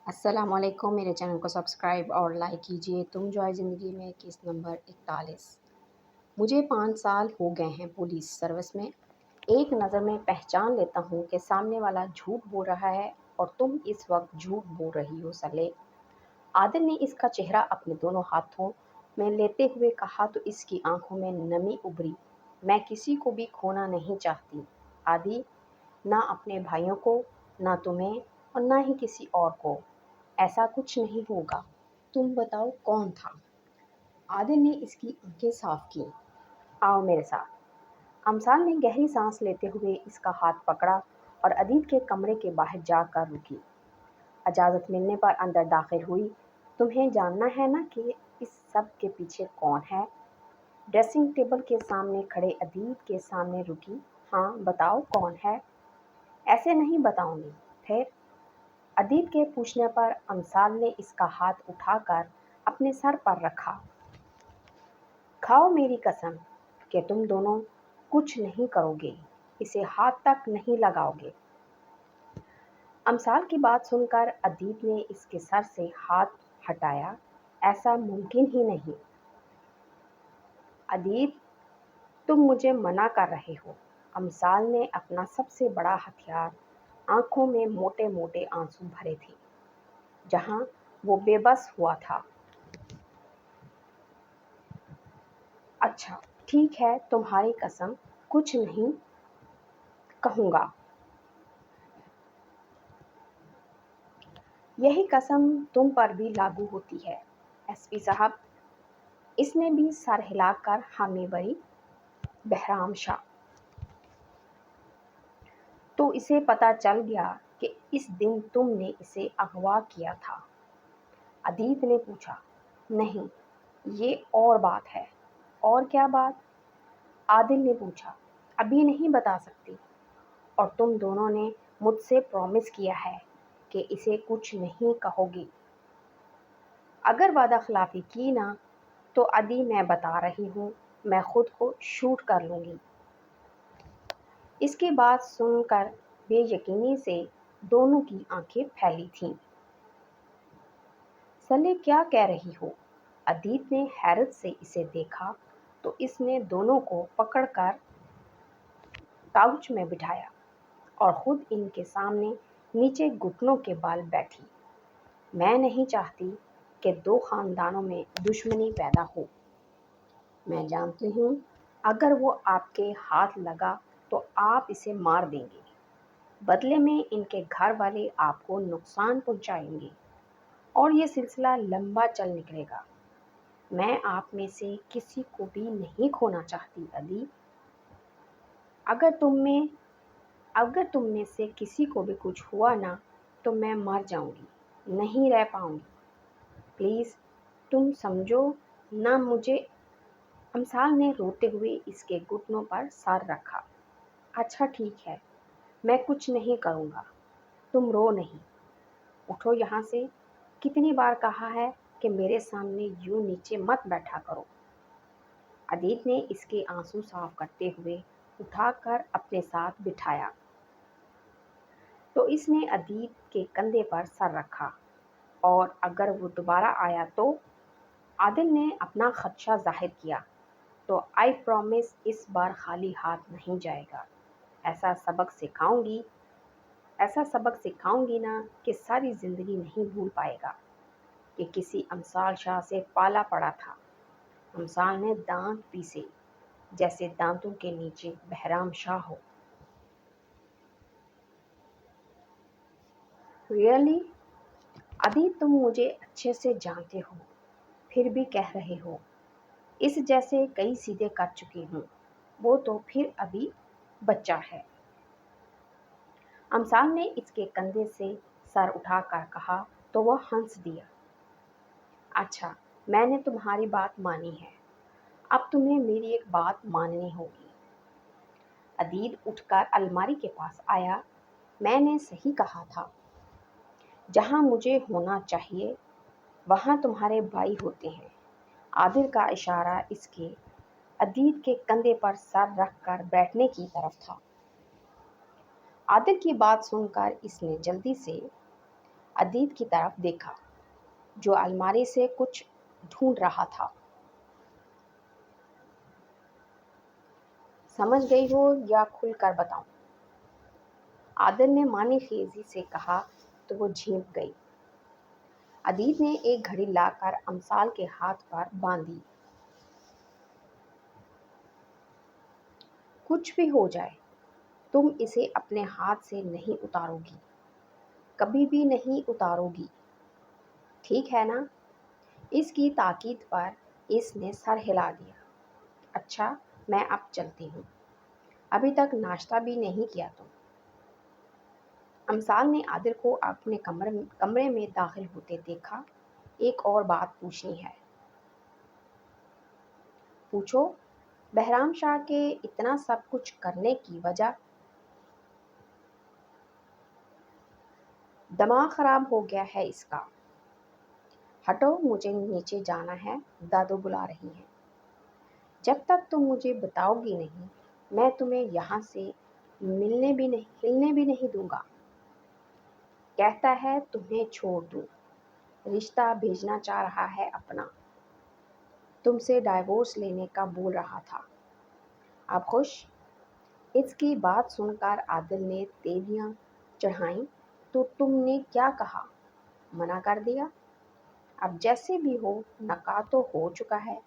السلام علیکم، میرے چینل کو سبسکرائب اور لائک کیجیے۔ تم جو ہے زندگی میں کیس نمبر 41۔ مجھے 5 سال ہو گئے ہیں پولیس سروس میں۔ ایک نظر میں پہچان لیتا ہوں کہ سامنے والا جھوٹ بول رہا ہے اور تم اس وقت جھوٹ بول رہی ہو سلے۔ عادل نے اس کا چہرہ اپنے دونوں ہاتھوں میں لیتے ہوئے کہا تو اس کی آنکھوں میں نمی ابھری۔ میں کسی کو بھی کھونا نہیں چاہتی عادی، نہ اپنے بھائیوں کو، نہ تمہیں اور نہ ہی کسی اور کو۔ ایسا کچھ نہیں ہوگا، تم بتاؤ کون تھا؟ عادل نے اس کی آنکھیں صاف کی۔ آؤ میرے ساتھ۔ امثال نے گہری سانس لیتے ہوئے اس کا ہاتھ پکڑا اور عدید کے کمرے کے باہر جا کر رکی۔ اجازت ملنے پر اندر داخل ہوئی۔ تمہیں جاننا ہے نا کہ اس سب کے پیچھے کون ہے؟ ڈریسنگ ٹیبل کے سامنے کھڑے عدید کے سامنے رکی۔ ہاں بتاؤ کون ہے؟ ایسے نہیں بتاؤں گی۔ پھر؟ عدید کے پوچھنے پر امثال نے اس کا ہاتھ اٹھا کر اپنے سر پر رکھا۔ کھاؤ میری قسم کہ تم دونوں کچھ نہیں کرو گے، اسے ہاتھ تک نہیں لگاؤ گے۔ امثال کی بات سن کر عدید نے اس کے سر سے ہاتھ ہٹایا۔ ایسا ممکن ہی نہیں۔ عدید، تم مجھے منع کر رہے ہو۔ امثال نے اپنا سب سے بڑا ہتھیار، آنکھوں میں موٹے موٹے آنسو بھرے تھے جہاں وہ بے بس ہوا تھا۔ اچھا ٹھیک ہے، تمہاری قسم، کچھ نہیں کہوں گا۔ یہی قسم تم پر بھی لاگو ہوتی ہے ایس پی صاحب۔ اس نے بھی سر ہلا کر حامی بھری۔ بہرام شاہ، تو اسے پتہ چل گیا کہ اس دن تم نے اسے اغوا کیا تھا؟ عدید نے پوچھا۔ نہیں، یہ اور بات ہے۔ اور کیا بات؟ عادل نے پوچھا۔ ابھی نہیں بتا سکتی۔ اور تم دونوں نے مجھ سے پرومس کیا ہے کہ اسے کچھ نہیں کہو گی۔ اگر وعدہ خلافی کی نا تو عدی میں بتا رہی ہوں، میں خود کو شوٹ کر لوں گی۔ اس کی بات سن کر بے یقینی سے دونوں کی آنکھیں پھیلی تھیں۔ سلے کیا کہہ رہی ہو؟ عدید نے حیرت سے اسے دیکھا تو اس نے دونوں کو پکڑ کر کاؤچ میں بٹھایا اور خود ان کے سامنے نیچے گھٹنوں کے بال بیٹھی۔ میں نہیں چاہتی کہ دو خاندانوں میں دشمنی پیدا ہو۔ میں جانتی ہوں اگر وہ آپ کے ہاتھ لگا تو آپ اسے مار دیں گے۔ بدلے میں ان کے گھر والے آپ کو نقصان پہنچائیں گے اور یہ سلسلہ لمبا چل نکلے گا۔ میں آپ میں سے کسی کو بھی نہیں کھونا چاہتی عدی۔ اگر تم میں سے کسی کو بھی کچھ ہوا نا تو میں مر جاؤں گی، نہیں رہ پاؤں گی۔ پلیز تم سمجھو نا مجھے۔ امثال نے روتے ہوئے اس کے گھٹنوں پر سر رکھا۔ اچھا ٹھیک ہے، میں کچھ نہیں کروں گا، تم رو نہیں۔ اٹھو یہاں سے۔ کتنی بار کہا ہے کہ میرے سامنے یوں نیچے مت بیٹھا کرو۔ عدید نے اس کے آنسو صاف کرتے ہوئے اٹھا کر اپنے ساتھ بٹھایا تو اس نے عدید کے کندھے پر سر رکھا۔ اور اگر وہ دوبارہ آیا تو؟ عادل نے اپنا خدشہ ظاہر کیا۔ تو آئی پرومس اس بار خالی ہاتھ نہیں جائے گا۔ ایسا سبق سکھاؤں گی نا کہ ساری زندگی نہیں بھول پائے گا کہ کسی امثال شاہ سے پالا پڑا تھا۔ امثال نے دانت پیسے جیسے دانتوں کے نیچے بہرام شاہ ہو۔ ریئلی؟ عدید، تم مجھے اچھے سے جانتے ہو پھر بھی کہہ رہے ہو؟ اس جیسے کئی سیدھے کر چکی ہوں۔ وہ تو پھر ابھی بچہ ہے۔ امثال نے اس کے کندھے سے سر اٹھا کر کہا تو وہ ہنس دیا۔ اچھا، میں نے تمہاری بات مانی ہے، اب تمہیں میری ایک بات ماننی ہوگی۔ عدید اٹھ کر الماری کے پاس آیا۔ میں نے صحیح کہا تھا، جہاں مجھے ہونا چاہیے وہاں تمہارے بھائی ہوتے ہیں۔ عادل کا اشارہ اس کے عدید کے کندھے پر سر رکھ کر بیٹھنے کی طرف تھا۔ عادل کی بات سن کر اس نے جلدی سے عدید کی طرف دیکھا جو الماری سے کچھ ڈھونڈ رہا تھا۔ سمجھ گئی ہو یا کھل کر بتاؤں؟ عادل نے معنی خیزی سے کہا تو وہ جھینک گئی۔ عدید نے ایک گھڑی لا کر امثال کے ہاتھ پر باندھی۔ کچھ بھی ہو جائے تم اسے اپنے ہاتھ سے نہیں اتارو گی، کبھی بھی نہیں اتارو گی، ٹھیک ہے نا؟ اس کی تاکید پر اس نے سر ہلا دیا۔ اچھا میں اب چلتی ہوں، ابھی تک ناشتہ بھی نہیں کیا تم۔ امثال نے عادل کو اپنے کمرے میں داخل ہوتے دیکھا۔ ایک اور بات پوچھنی ہے۔ پوچھو۔ بہرام شاہ کے اتنا سب کچھ کرنے کی وجہ؟ دماغ خراب ہو گیا ہے اس کا۔ ہٹو، مجھے نیچے جانا ہے، دادو بلا رہی ہیں۔ جب تک تم مجھے بتاؤ گی نہیں میں تمہیں یہاں سے ہلنے بھی نہیں دوں گا۔ کہتا ہے تمہیں چھوڑ دوں، رشتہ بھیجنا چاہ رہا ہے اپنا، تم سے ڈائیورس لینے کا بول رہا تھا۔ اب خوش؟ اس کی بات سن کر عادل نے تیلیاں چڑھائیں۔ تو تم نے کیا کہا؟ منع کر دیا؟ اب جیسے بھی ہو، نکاح تو ہو چکا ہے۔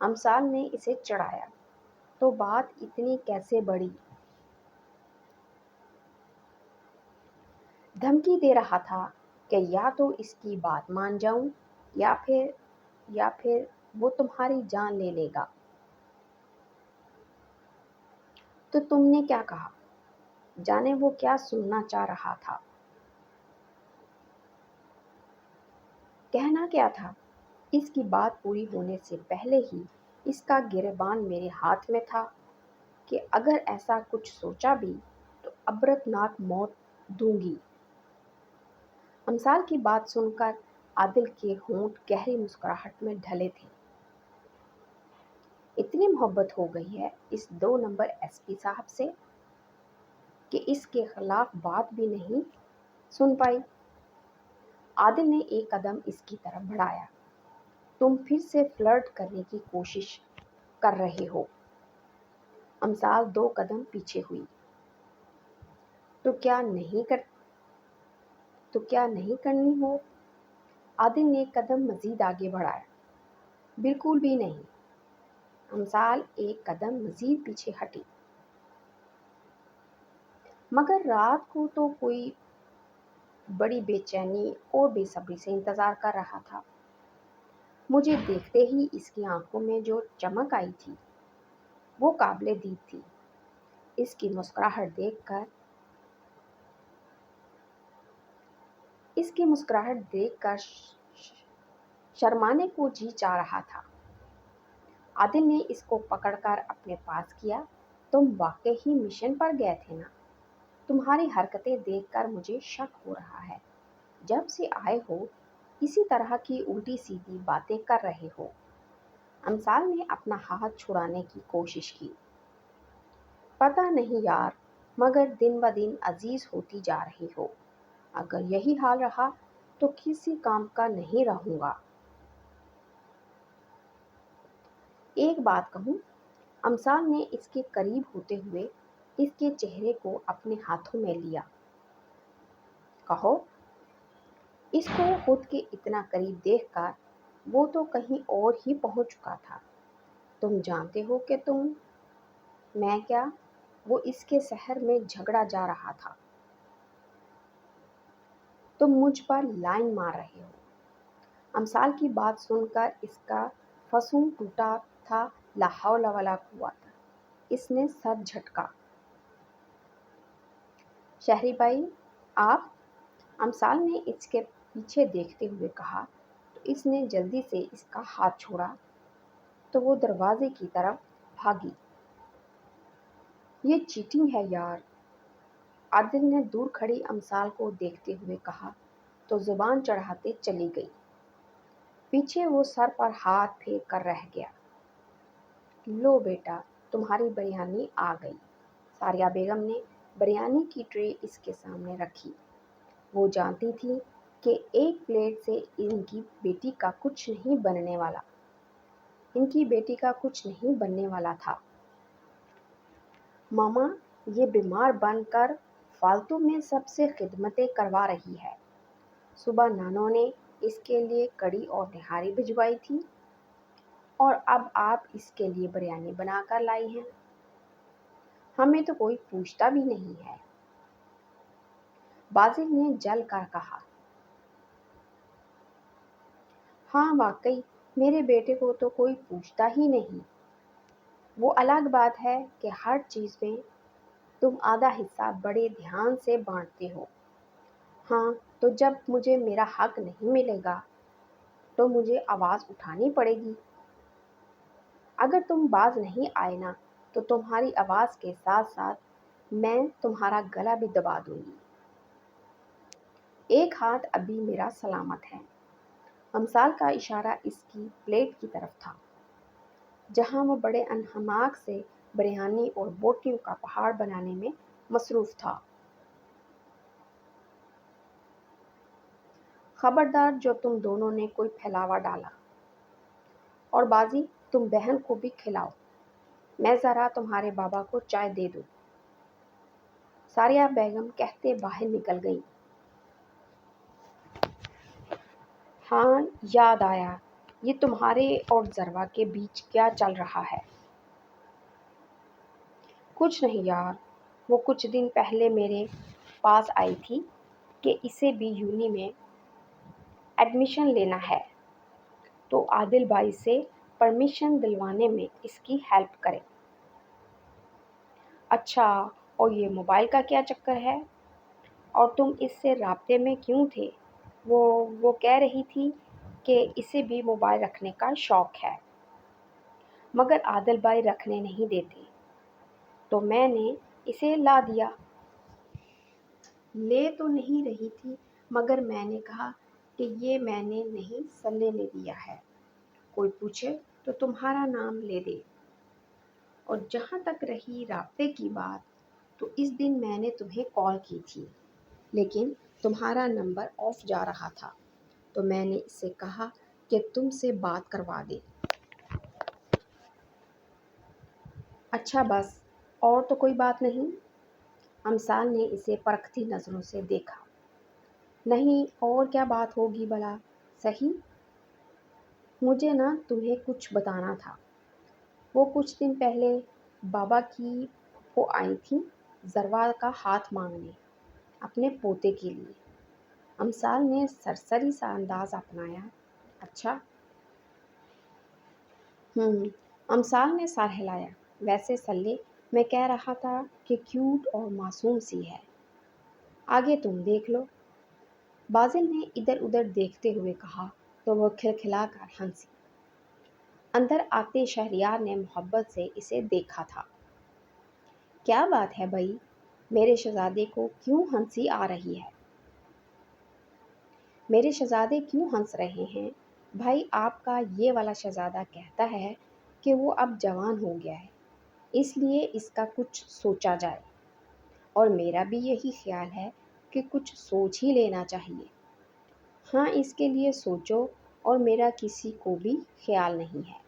امثال نے اسے چڑھایا۔ تو بات اتنی کیسے بڑھی؟ دھمکی دے رہا تھا کہ یا تو اس کی بات مان جاؤں یا پھر وہ تمہاری جان لے لے گا۔ تو تم نے کیا کہا؟ جانے وہ کیا سننا چاہ رہا تھا۔ کہنا کیا تھا؟ اس کی بات پوری ہونے سے پہلے ہی اس کا گریبان میرے ہاتھ میں تھا کہ اگر ایسا کچھ سوچا بھی تو عبرتناک موت دوں گی۔ امثال کی بات سن کر عادل کے ہونٹ گہری مسکراہٹ میں ڈھلے تھے۔ اتنی محبت ہو گئی ہے اس 2 نمبر ایس پی صاحب سے کہ اس کے خلاف بات بھی نہیں سن پائی۔ عادل نے ایک قدم اس کی طرف بڑھایا۔ تم پھر سے فلرٹ کرنے کی کوشش کر رہے ہو۔ امثال 2 قدم پیچھے ہوئی۔ تو کیا نہیں کرنی ہو؟ عادل نے ایک قدم مزید آگے بڑھایا۔ بالکل بھی نہیں۔ امثال ایک قدم مزید پیچھے ہٹی۔ مگر رات کو تو کوئی بڑی بے چینی اور بے صبری سے انتظار کر رہا تھا۔ مجھے دیکھتے ہی اس کی آنکھوں میں جو چمک آئی تھی وہ قابل دید تھی۔ اس کی مسکراہٹ دیکھ کر شرمانے کو جی چاہ رہا تھا۔ عادل نے اس کو پکڑ کر اپنے پاس کیا۔ تم واقعی مشن پر گئے تھے نا؟ تمہاری حرکتیں دیکھ کر مجھے شک ہو رہا ہے۔ جب سے آئے ہو اسی طرح کی الٹی سیدھی باتیں کر رہے ہو۔ امثال نے اپنا ہاتھ چھڑانے کی کوشش کی۔ پتہ نہیں یار، مگر دن بدن عزیز ہوتی جا رہی ہو۔ اگر یہی حال رہا تو کسی کام کا نہیں رہوں گا۔ ایک بات کہوں؟ امثال نے اس کے قریب ہوتے ہوئے اس کے چہرے کو اپنے ہاتھوں میں لیا۔ کہو۔ اس کو خود کے اتنا قریب دیکھ کر وہ تو کہیں اور ہی پہنچ چکا تھا۔ تم جانتے ہو کہ میں کیا؟ وہ اس کے سحر میں جھگڑا جا رہا تھا۔ تم مجھ پر لائن مار رہے ہو۔ امثال کی بات سن کر اس کا فسوں ٹوٹا تھا۔ لا حول ولا قوت۔ اس نے سر جھٹکا۔ شہری بھائی آپ؟ امثال نے اس کے پیچھے دیکھتے ہوئے کہا تو اس نے جلدی سے اس کا ہاتھ چھوڑا تو وہ دروازے کی طرف بھاگی۔ یہ چیٹنگ ہے یار، عادل نے دور کھڑی امثال کو دیکھتے ہوئے کہا تو زبان چڑھاتے چلی گئی۔ پیچھے وہ سر پر ہاتھ پھیر کر رہ گیا۔ لو بیٹا تمہاری بریانی آ گئی۔ ساریہ بیگم نے بریانی کی ٹرے اس کے سامنے رکھی۔ وہ جانتی تھی کہ ایک پلیٹ سے ان کی بیٹی کا کچھ نہیں بننے والا تھا۔ ماما یہ بیمار بن کر فالتو میں سب سے خدمتیں کروا رہی ہے۔ صبح نانو نے اس کے لیے کڑی اور نہاری بھجوائی تھی اور اب آپ اس کے لیے بریانی بنا کر لائی ہیں۔ ہمیں تو کوئی پوچھتا بھی نہیں ہے۔ بازل نے جل کر کہا۔ ہاں واقعی میرے بیٹے کو تو کوئی پوچھتا ہی نہیں۔ وہ الگ بات ہے کہ ہر چیز میں تم آدھا حصہ بڑے دھیان سے بانٹتے ہو۔ ہاں تو جب مجھے میرا حق نہیں ملے گا تو مجھے آواز اٹھانی پڑے گی۔ اگر تم باز نہیں آئے نا تو تمہاری آواز کے ساتھ ساتھ میں تمہارا گلا بھی دبا دوں گی۔ ایک ہاتھ ابھی میرا سلامت ہے۔ امثال کا اشارہ اس کی پلیٹ کی طرف تھا جہاں وہ بڑے انہماک سے بریانی اور بوٹیوں کا پہاڑ بنانے میں مصروف تھا۔ خبردار جو تم دونوں نے کوئی پھیلاوا ڈالا، اور بازی تم بہن کو بھی کھلاؤ، میں ذرا تمہارے بابا کو چائے دے دوں۔ ساریہ بیگم کہتے باہر نکل گئی۔ ہاں یاد آیا، یہ تمہارے اور ذروہ کے بیچ کیا چل رہا ہے؟ کچھ نہیں یار، وہ کچھ دن پہلے میرے پاس آئی تھی کہ اسے بھی یونی میں ایڈمیشن لینا ہے تو عادل بھائی سے پرمیشن دلوانے میں اس کی ہیلپ کرے۔ اچھا، اور یہ موبائل کا کیا چکر ہے؟ اور تم اس سے رابطے میں کیوں تھے؟ وہ کہہ رہی تھی کہ اسے بھی موبائل رکھنے کا شوق ہے مگر عادل بھائی رکھنے نہیں دیتے تو میں نے اسے لا دیا۔ لے تو نہیں رہی تھی مگر میں نے کہا کہ یہ میں نے نہیں سلے نے دیا ہے، کوئی پوچھے تو تمہارا نام لے دے۔ اور جہاں تک رہی رابطے کی بات، تو اس دن میں نے تمہیں کال کی تھی لیکن تمہارا نمبر آف جا رہا تھا تو میں نے اسے کہا کہ تم سے بات کروا دے۔ اچھا بس، اور تو کوئی بات نہیں؟ امثال نے اسے پرکھتی نظروں سے دیکھا۔ نہیں، اور کیا بات ہوگی بھلا؟ صحیح، مجھے نا تمہیں کچھ بتانا تھا۔ وہ کچھ دن پہلے بابا کی پھوپھو آئی تھیں ذروہ کا ہاتھ مانگنے اپنے پوتے کے لیے۔ امثال نے سرسری سا انداز اپنایا۔ اچھا؟ امثال نے سر ہلایا۔ ویسے سلے، میں کہہ رہا تھا کہ کیوٹ اور معصوم سی ہے، آگے تم دیکھ لو۔ بازل نے ادھر ادھر دیکھتے ہوئے کہا تو وہ کھلکھلا کر ہنسی۔ اندر آتے شہریار نے محبت سے اسے دیکھا تھا۔ کیا بات ہے بھائی، میرے شہزادے کو کیوں ہنسی آ رہی ہے؟ میرے شہزادے کیوں ہنس رہے ہیں؟ بھائی آپ کا یہ والا شہزادہ کہتا ہے کہ وہ اب جوان ہو گیا ہے، اس لیے اس کا کچھ سوچا جائے، اور میرا بھی یہی خیال ہے کہ کچھ سوچ ہی لینا چاہیے۔ ہاں اس کے لیے سوچو، اور میرا کسی کو بھی خیال نہیں ہے۔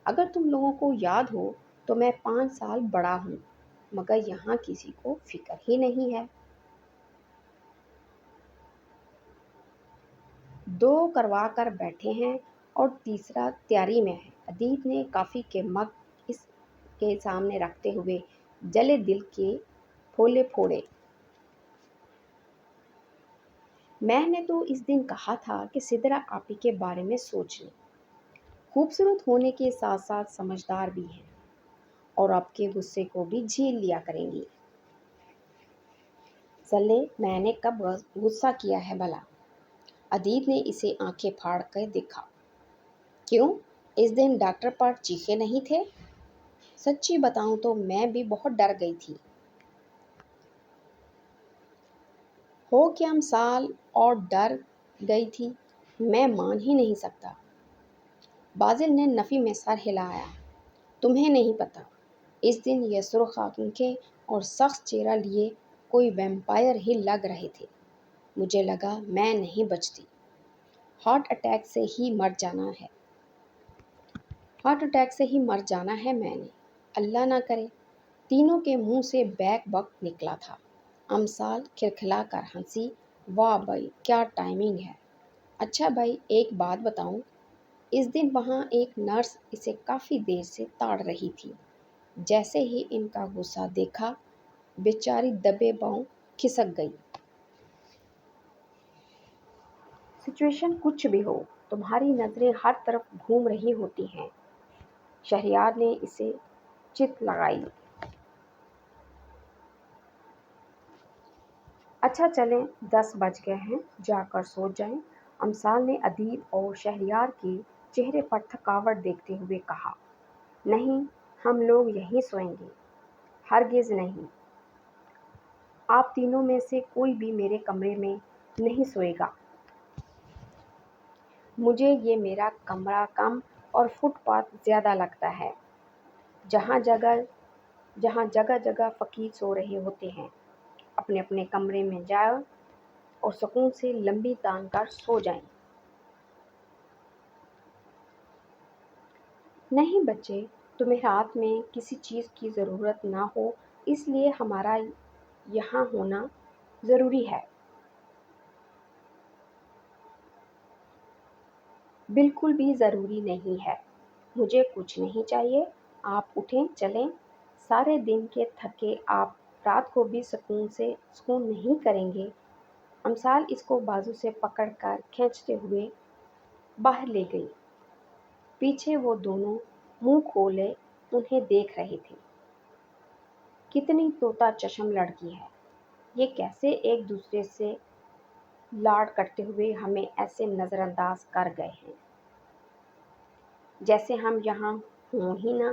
اگر تم لوگوں کو یاد ہو تو میں 5 سال بڑا ہوں مگر یہاں کسی کو فکر ہی نہیں ہے۔ 2 کروا کر بیٹھے ہیں اور تیسرا تیاری میں ہے۔ ادیت نے کافی کے مگ اس کے سامنے رکھتے ہوئے جلے دل کے پھولے پھوڑے۔ میں نے تو اس دن کہا تھا کہ سدرا آپی کے بارے میں سوچ لیں، خوبصورت ہونے کے ساتھ ساتھ سمجھدار بھی ہیں اور آپ کے غصے کو بھی جھیل لیا کریں گی۔ سلے، میں نے کب غصہ کیا ہے بھلا؟ ادیت نے اسے آنکھیں پھاڑ کر دیکھا۔ کیوں، اس دن ڈاکٹر پر چیخے نہیں تھے؟ سچی بتاؤں تو میں بھی بہت ڈر گئی تھی۔ ہو کیا امثال اور ڈر گئی تھی، میں مان ہی نہیں سکتا۔ بازل نے نفی میں سر ہلایا۔ تمہیں نہیں پتہ، اس دن یہ سرخ آنکھیں اور سخت چہرہ لیے کوئی ویمپائر ہی لگ رہے تھے۔ مجھے لگا میں نہیں بچتی، ہارٹ اٹیک سے ہی مر جانا ہے، ہارٹ اٹیک سے ہی مر جانا ہے میں نے، اللہ نہ کرے۔ تینوں کے منہ سے بیک وقت نکلا تھا۔ امثال کھلکھلا کر ہنسی، واہ بھائی کیا ٹائمنگ ہے۔ اچھا بھائی ایک بات بتاؤں، اس دن وہاں ایک نرس اسے کافی دیر سے تاڑ رہی تھی، جیسے ہی ان کا غصہ دیکھا بیچاری دبے پاؤں کھسک گئی۔ سچویشن کچھ بھی ہو، تمہاری نظریں ہر طرف گھوم رہی ہوتی ہیں۔ شہریار نے اسے چت لگائی۔ اچھا چلیں 10 بج گئے ہیں، جا کر سو جائیں۔ امثال نے ادیب اور شہریار کے چہرے پر تھکاوٹ دیکھتے ہوئے کہا۔ نہیں، ہم لوگ یہیں سوئیں گے۔ ہرگز نہیں، آپ تینوں میں سے کوئی بھی میرے کمرے میں نہیں سوئے گا۔ مجھے یہ میرا کمرہ کم اور فٹ پاتھ زیادہ لگتا ہے، جہاں جگہ جگہ فقیر سو رہے ہوتے ہیں۔ اپنے اپنے کمرے میں جاؤ اور سکون سے لمبی تان کر سو جائیں۔ نہیں بچے، تمہیں رات میں کسی چیز کی ضرورت نہ ہو اس لیے ہمارا یہاں ہونا ضروری ہے۔ بالکل بھی ضروری نہیں ہے، مجھے کچھ نہیں چاہیے، آپ اٹھیں چلیں۔ سارے دن کے تھکے آپ رات کو بھی سکون نہیں کریں گے۔ امثال اس کو بازو سے پکڑ کر کھینچتے ہوئے باہر لے گئی۔ پیچھے وہ دونوں منہ کھولے انہیں دیکھ رہے تھے۔ کتنی طوطا چشم لڑکی ہے، یہ کیسے ایک دوسرے سے لاڈ کرتے ہوئے ہمیں ایسے نظر انداز کر گئے ہیں، جیسے ہم یہاں ہوں ہی نہ۔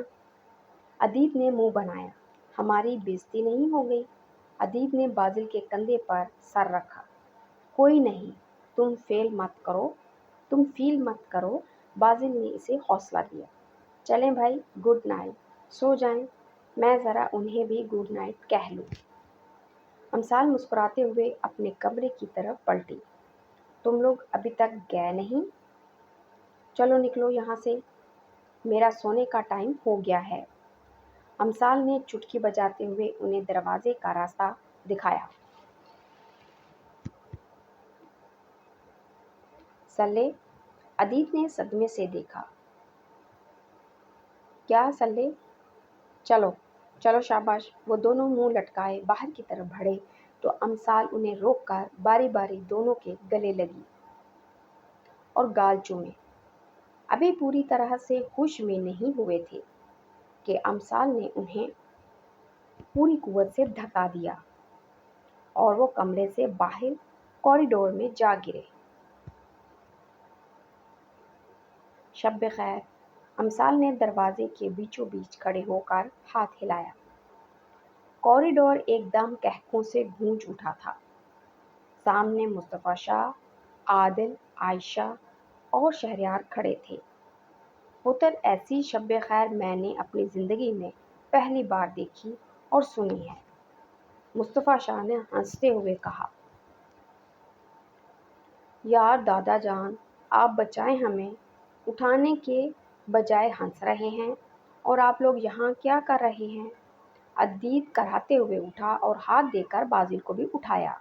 ادیب نے منہ بنایا، ہماری بےزتی نہیں ہو گئی؟ ادیب نے بازل کے کندھے پر سر رکھا۔ کوئی نہیں، تم فیل مت کرو، بازل نے اسے حوصلہ دیا۔ چلیں بھائی، گڈ نائٹ، سو جائیں، میں ذرا انہیں بھی گڈ نائٹ کہہ لوں۔ امثال مسکراتے ہوئے اپنے کمرے کی طرف پلٹی۔ تم لوگ ابھی تک گئے نہیں؟ چلو نکلو یہاں سے، میرا سونے کا ٹائم ہو گیا ہے۔ امثال نے چٹکی بجاتے ہوئے انہیں دروازے کا راستہ دکھایا۔ سلے؟ ادیب نے صدمے سے دیکھا۔ کیا سلے؟ چلو چلو شاباش۔ وہ دونوں منہ لٹکائے باہر کی طرف بڑھے تو امثال انہیں روک کر باری باری دونوں کے گلے لگی اور گال چومے۔ ابھی پوری طرح سے ہوش میں نہیں ہوئے تھے کہ امثال نے انہیں پوری قوت سے دھکا دیا اور وہ کمرے سے باہر کوریڈور میں جا گرے۔ شب بخیر۔ امثال نے دروازے کے بیچوں بیچ کھڑے ہو کر ہاتھ ہلایا۔ کوریڈور ایک دم قہقہوں سے گونج اٹھا تھا۔ سامنے مصطفیٰ شاہ، عادل، عائشہ اور شہریار کھڑے تھے۔ پتر ایسی شب خیر میں نے اپنی زندگی میں پہلی بار دیکھی اور سنی ہے، مصطفیٰ شاہ نے ہنستے ہوئے کہا۔ یار دادا جان، آپ بچائیں ہمیں، اٹھانے کے بجائے ہنس رہے ہیں، اور آپ لوگ یہاں کیا کر رہے ہیں؟ ادیب کراتے ہوئے اٹھا اور ہاتھ دے کر بازل کو بھی اٹھایا۔